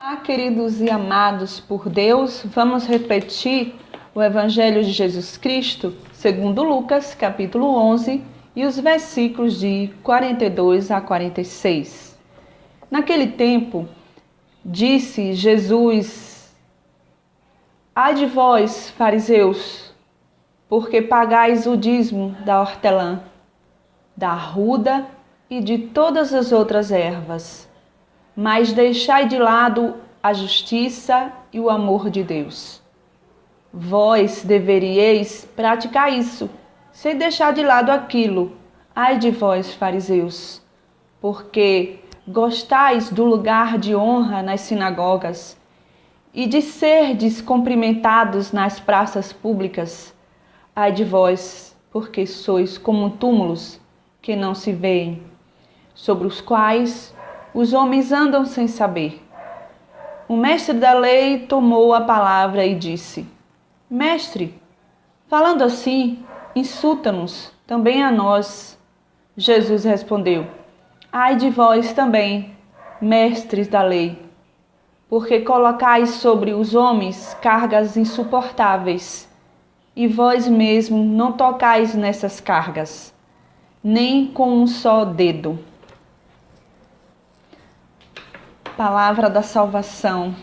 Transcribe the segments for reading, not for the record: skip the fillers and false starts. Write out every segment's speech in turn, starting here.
Olá, queridos e amados por Deus, vamos repetir o Evangelho de Jesus Cristo, segundo Lucas, capítulo 11, e os versículos de 42 a 46. Naquele tempo, disse Jesus: Ai de vós, fariseus, porque pagais o dízimo da hortelã, da arruda e de todas as outras ervas, mas deixai de lado a justiça e o amor de Deus. Vós deveríeis praticar isso, sem deixar de lado aquilo. Ai de vós, fariseus, porque gostais do lugar de honra nas sinagogas e de serdes cumprimentados nas praças públicas. Ai de vós, porque sois como túmulos que não se veem, sobre os quais os homens andam sem saber. O mestre da lei tomou a palavra e disse: Mestre, falando assim, insulta-nos também a nós. Jesus respondeu: Ai de vós também, mestres da lei, porque colocais sobre os homens cargas insuportáveis, e vós mesmos não tocais nessas cargas, nem com um só dedo. Palavra da salvação.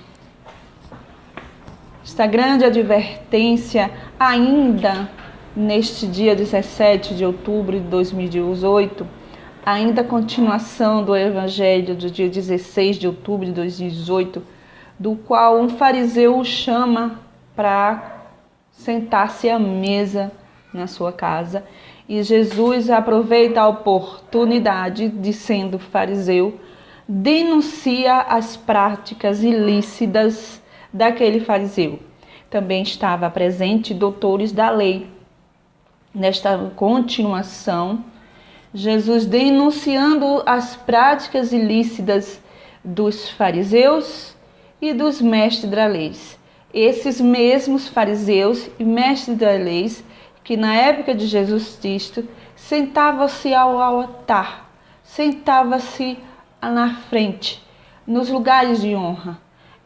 Esta grande advertência, ainda neste dia 17 de outubro de 2018, ainda a continuação do Evangelho do dia 16 de outubro de 2018, do qual um fariseu o chama para sentar-se à mesa na sua casa, e Jesus aproveita a oportunidade de, sendo fariseu, denuncia as práticas ilícitas daquele fariseu. Também estava presente doutores da lei. Nesta continuação, Jesus denunciando as práticas ilícitas dos fariseus e dos mestres da lei. Esses mesmos fariseus e mestres da lei que na época de Jesus Cristo sentavam-se ao altar, sentavam-se na frente, nos lugares de honra.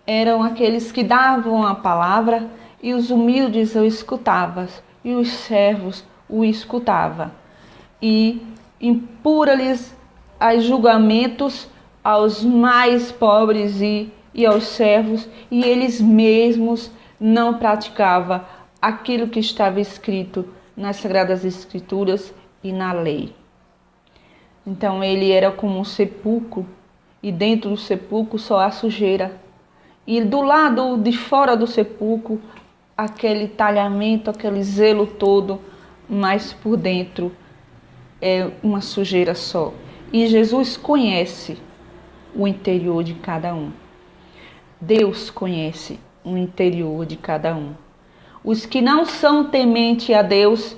Eram aqueles que davam a palavra e os humildes o escutavam, e os servos o escutavam. E impura-lhes os julgamentos aos mais pobres e aos servos, e eles mesmos não praticavam aquilo que estava escrito nas Sagradas Escrituras e na lei. Então ele era como um sepulcro, e dentro do sepulcro só há sujeira. E do lado de fora do sepulcro, aquele talhamento, aquele zelo todo, mas por dentro é uma sujeira só. E Jesus conhece o interior de cada um. Deus conhece o interior de cada um. Os que não são tementes a Deus,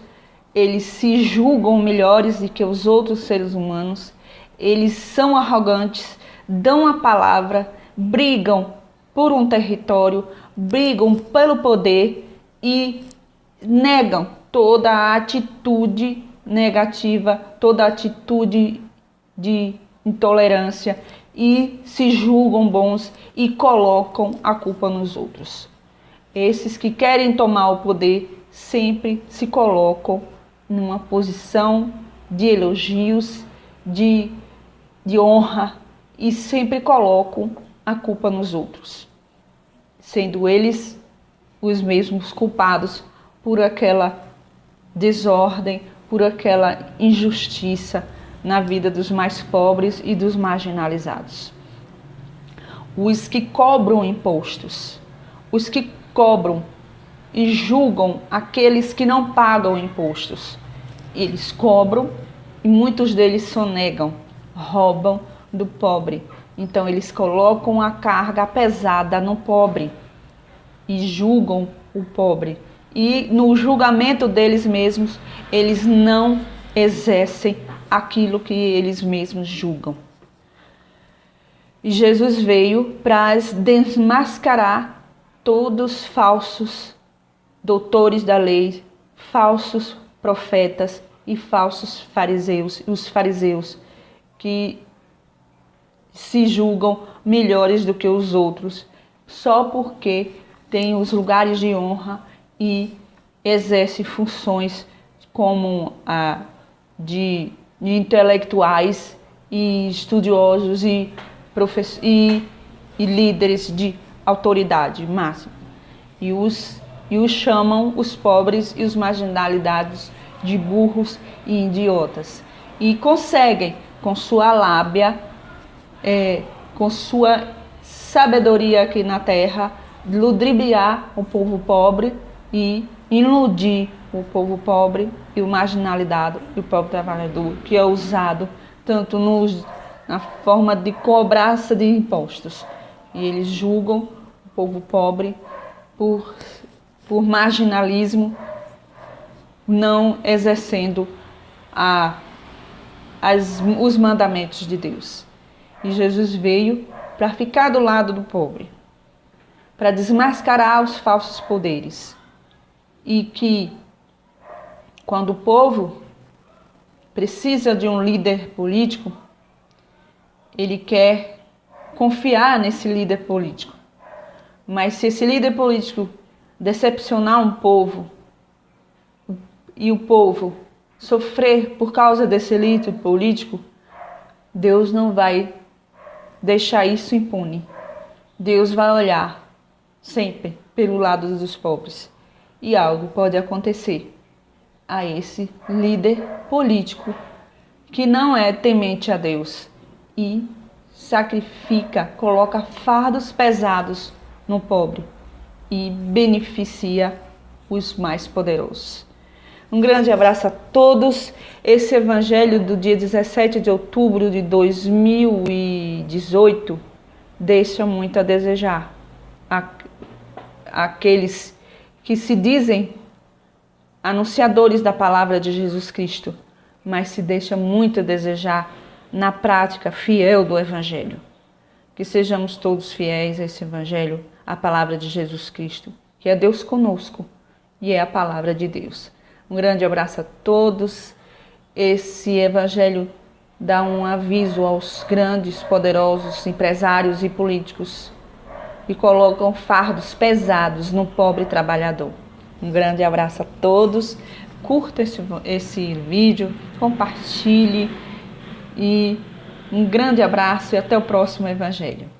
eles se julgam melhores do que os outros seres humanos, eles são arrogantes, dão a palavra, brigam por um território, brigam pelo poder e negam toda a atitude negativa, toda a atitude de intolerância e se julgam bons e colocam a culpa nos outros. Esses que querem tomar o poder sempre se colocam numa posição de elogios, de honra, e sempre colocam a culpa nos outros, sendo eles os mesmos culpados por aquela desordem, por aquela injustiça na vida dos mais pobres e dos marginalizados. Os que cobram impostos, os que cobram e julgam aqueles que não pagam impostos. Eles cobram e muitos deles sonegam, roubam do pobre. Então eles colocam a carga pesada no pobre e julgam o pobre. E no julgamento deles mesmos, eles não exercem aquilo que eles mesmos julgam. E Jesus veio para desmascarar todos os falsos doutores da lei, falsos profetas e falsos fariseus, os fariseus que se julgam melhores do que os outros, só porque têm os lugares de honra e exercem funções como a de intelectuais e estudiosos e líderes de autoridade máxima. E os chamam os pobres e os marginalizados de burros e idiotas. E conseguem, com sua lábia, com sua sabedoria aqui na terra, ludibriar o povo pobre e iludir o povo pobre e o marginalizado e o povo trabalhador, que é usado tanto na forma de cobrança de impostos. E eles julgam o povo pobre por marginalismo, não exercendo os mandamentos de Deus. E Jesus veio para ficar do lado do pobre, para desmascarar os falsos poderes. E que, quando o povo precisa de um líder político, ele quer confiar nesse líder político. Mas se esse líder político decepcionar um povo e o povo sofrer por causa desse líder político, Deus não vai deixar isso impune. Deus vai olhar sempre pelo lado dos pobres. E algo pode acontecer a esse líder político que não é temente a Deus e sacrifica, coloca fardos pesados no pobre e beneficia os mais poderosos. Um grande abraço a todos. Esse evangelho do dia 17 de outubro de 2018 deixa muito a desejar. Aqueles que se dizem anunciadores da palavra de Jesus Cristo, mas se deixa muito a desejar na prática fiel do evangelho. Que sejamos todos fiéis a esse evangelho, a palavra de Jesus Cristo, que é Deus conosco e é a palavra de Deus. Um grande abraço a todos. Esse evangelho dá um aviso aos grandes, poderosos empresários e políticos que colocam fardos pesados no pobre trabalhador. Um grande abraço a todos. Curta esse vídeo, compartilhe e um grande abraço e até o próximo evangelho.